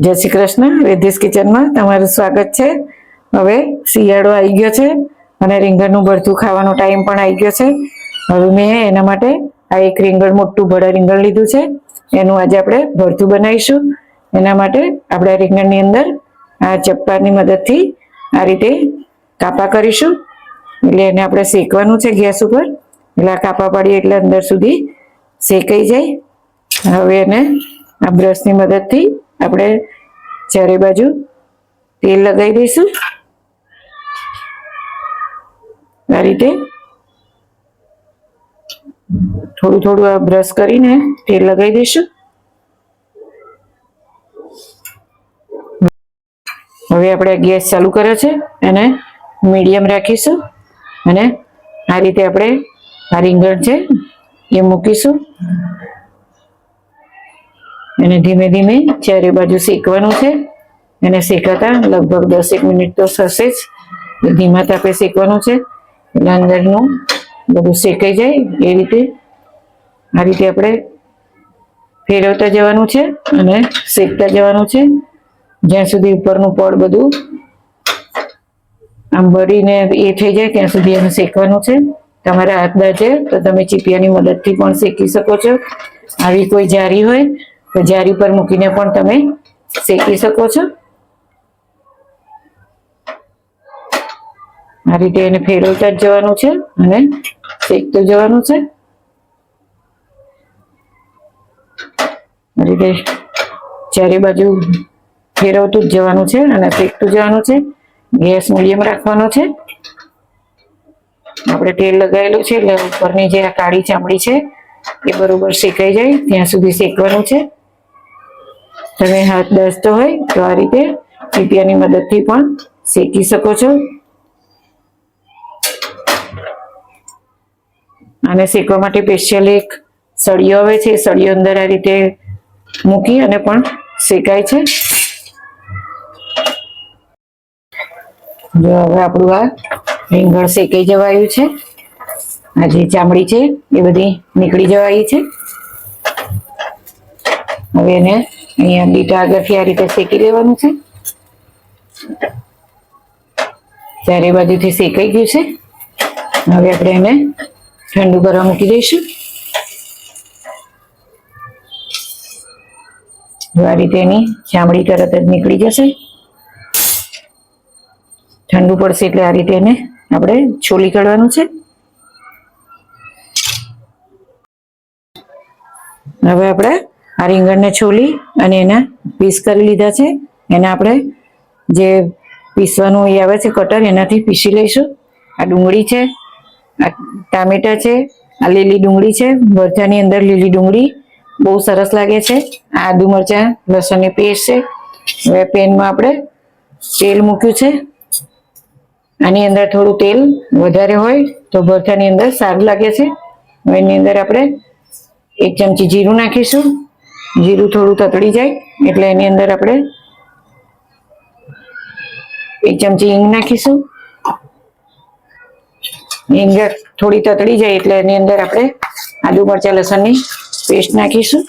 જય શ્રી કૃષ્ણ. વેધીસ કિચનમાં તમારું સ્વાગત છે. હવે શિયાળો આવી ગયો છે અને રીંગણનું ભરથું ખાવાનો ટાઈમ પણ આવી ગયો છે. હવે મેં એના માટે આ એક રીંગણ, મોટું ભડા રીંગણ લીધું છે. એનું આજે આપણે ભરથું બનાવીશું. એના માટે આપણે રીંગણની અંદર આ ચપ્પાની મદદથી આ રીતે કાપા કરીશું. એટલે એને આપણે શેકવાનું છે ગેસ ઉપર. એટલે આ કાપા પાડીએ એટલે અંદર સુધી શેકાઈ જાય. હવે એને આ બ્રશની મદદથી આપણે ચારે બાજુ તેલ લગાવી દઈશું. આ રીતે થોડું થોડું આ બ્રશ કરીને તેલ લગાવી દઈશું. હવે આપણે ગેસ ચાલુ કર્યો છે, એને મીડિયમ રાખીશું અને આ રીતે આપણે આ રીંગણ છે એ મૂકીશું. એને ધીમે ધીમે ચારે બાજુ શેકવાનું છે. એને શેકાતા લગભગ 10 મિનિટ તો થશે જ. ધીમા તાપે શેકવાનું છે એટલે અંદરનું બધું શેકાઈ જાય. એ રીતે આ રીતે આપણે ફેરવતા જવાનું છે અને શેકતા જવાનું છે જ્યાં સુધી ઉપરનું પડ બધું આમ બળીને એ થઈ જાય ત્યાં સુધી એને શેકવાનું છે. તમારા હાથ દાજે તો તમે ચીપિયાની મદદથી પણ શેકી શકો છો. આવી કોઈ જારી હોય તો જારી પર મૂકીને પણ તમે શેકી શકો છો. આ રીતે એને ફેરવતા જ જવાનું છે અને શેકતું જવાનું છે. આ રીતે ચારે બાજુ ફેરવતું જ જવાનું છે અને શેકતું જવાનું છે. ગેસ મીડિયમ રાખવાનો છે. આપણે તેલ લગાવેલું છે એટલે ઉપરની જે આ કાળી ચામડી છે એ બરોબર શેકાઈ જાય ત્યાં સુધી શેકવાનું છે. તમે હાથ દસતો હોય તો આ રીતે ચીપિયાની મદદથી પણ શેકી શકો છો. આને શેકવા માટે સ્પેશિયલ એક સળિયો આવે છે. સળિયો અંદર આ રીતે મૂકી અને પણ શેકાય છે. જો હવે આપણું આ રીંગણ શેકાઈ જવાયું છે. આ જે ચામડી છે એ બધી નીકળી જવાઈ છે. હવે એને અહીંયા બીટા આગળથી આ રીતે શેકી લેવાનું છે. ચારે બાજુથી શેકાઈ ગયું છે. હવે આપણે એને ઠંડુ કરવા મૂકી દઈશું. આ રીતે એની ચામડી તરત જ નીકળી જશે. ઠંડુ પડશે એટલે આ રીતે એને આપણે છોલી કાઢવાનું છે. હવે આપણે આ રીંગણને છોલી અને એના પીસ કરી લીધા છે. એને આપણે જે પીસવાનું એ આવે છે કટર, એનાથી પીસી લઈશું. આ ડુંગળી છે, આ ટામેટા છે, આ લીલી ડુંગળી છે. ભરથાની અંદર લીલી ડુંગળી બહુ સરસ લાગે છે. આ આદુ મરચાં લસણની પેસ્ટ છે. હવે પેનમાં આપણે તેલ મૂક્યું છે. આની અંદર થોડું તેલ વધારે હોય તો ભરથાની અંદર સારું લાગે છે. હવે એની અંદર આપણે 1 ચમચી જીરું નાખીશું. જીરું થોડું તતડી જાય એટલે એની અંદર આપણે 1 ચમચી હિંગ નાખીશું. હિંગ થોડી તતડી જાય એટલે એની અંદર આપણે આદુ મરચાં લસણની પેસ્ટ નાખીશું.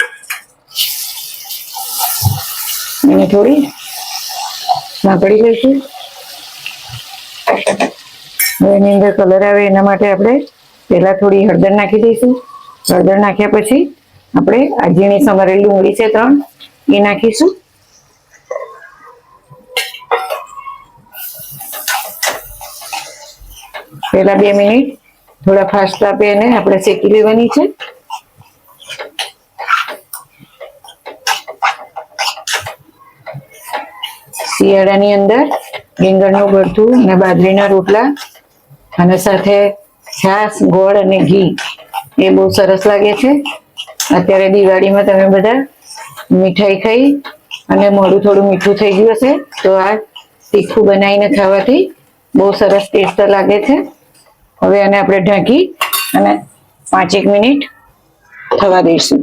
એને થોડી સાંકળી લઈશું. હવે એની અંદર કલર આવે એના માટે આપણે પહેલા થોડી હળદર નાખી દઈશું. હળદર નાખ્યા પછી આપણે આ ઝીણી સમારેલી ડુંગળી છે 3 એ નાખીશું. પહેલા 2 મિનિટ થોડા ફાસ્ટ તાપે એને આપણે શેકી લેવાની છે. શિયાળાની અંદર રીંગણનું ભરથું અને બાજરીના રોટલા અને સાથે છાશ, ગોળ અને ઘી એ બહુ સરસ લાગે છે. અત્યારે દિવાળીમાં તમે બધા મીઠાઈ ખાઈ અને મોઢું થોડું મીઠું થઈ ગયું હશે તો આ તીખું બનાવીને ખાવાથી બહુ સરસ ટેસ્ટ લાગે છે. હવે આને આપણે ઢાંકી અને 5 મિનિટ થવા દઈશું.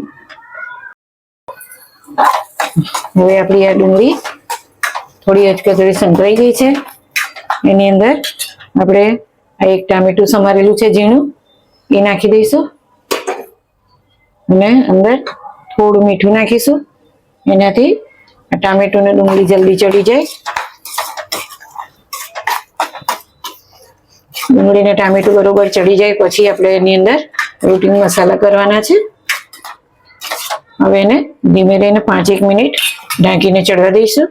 હવે આપણી આ ડુંગળી થોડી હચકચરી સંકળાઈ ગઈ છે. એની અંદર આપણે આ એક ટામેટું સમારેલું છે ઝીણું એ નાખી દઈશું અને અંદર થોડું મીઠું નાખીશું. એનાથી ટામેટું ને ડુંગળી જલ્દી ચડી જાય. ડુંગળી ને ટામેટું બરોબર ચડી જાય પછી આપણે એની અંદર રૂટીન મસાલા કરવાના છે. હવે એને ધીમે ધીમે 5-1 મિનિટ ઢાંકીને ચડવા દઈશું.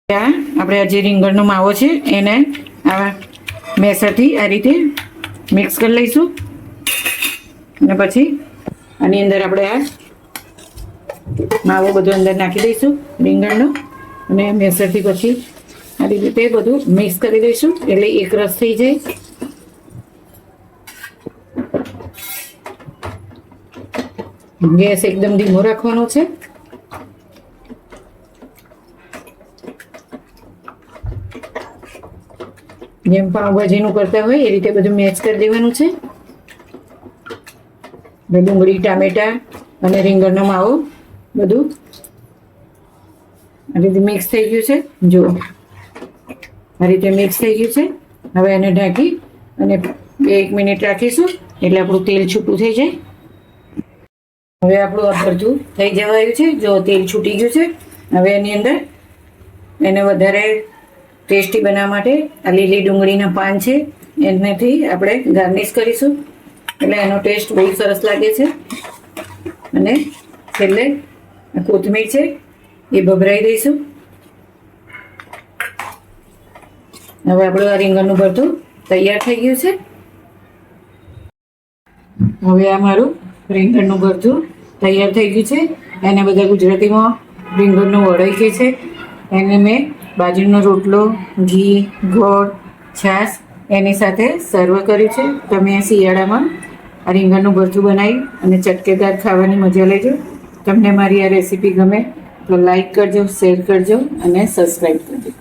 આપણે આ જે રીંગણનો માવો છે એને આ મેસરથી આ રીતે મિક્સ કરી લઈશું. અને પછી આની અંદર આપણે આ માવો બધો અંદર નાખી દઈશું રીંગણનો, અને મેસરથી પછી આ રીતે બધું મિક્સ કરી દઈશું એટલે એક રસ થઈ જાય. ગેસ એકદમ ધીમો રાખવાનો છે. જેમ પાઉંભાજીનું કરતા હોય એ રીતે બધું મેચ કરી દેવાનું છે. ડુંગળી, ટામેટા અને રીંગણનો માવો બધું આ રીતે મિક્સ થઈ ગયું છે. જુઓ આ રીતે મિક્સ થઈ ગયું છે. હવે એને ઢાંકી અને 1 મિનિટ રાખીશું એટલે આપણું તેલ છૂટું થઈ જાય. હવે આપણું આ ભરતું થઈ જવાયું છે. જો તેલ છૂટી ગયું છે. હવે એની અંદર એને વધારે ટેસ્ટી બનાવવા માટે આ લીલી ડુંગળીના પાન છે એનાથી આપણે ગાર્નિશ કરીશું એટલે એનો ટેસ્ટ બહુ સરસ લાગે છે. અને છેલ્લે કોથમીર છે એ ભભરાઈ દઈશું. હવે આપણું આ રીંગણનું ભરતું તૈયાર થઈ ગયું છે. હવે આ મારું રીંગણનું ભરતું તૈયાર થઈ ગયું છે. એને બધા ગુજરાતીમાં રીંગણનું વળોઈ કહે છે. એને મેં બાજરીનો રોટલો, ઘી, ગોળ, છાશ એની સાથે સર્વ કર્યું છે. તમે શિયાળામાં આ રીંગણનું ભરતું બનાવી અને ચટકેદાર ખાવાની મજા લેજો. તમને મારી આ રેસીપી ગમે તો લાઈક કરજો, શેર કરજો અને સબસ્ક્રાઈબ કરજો.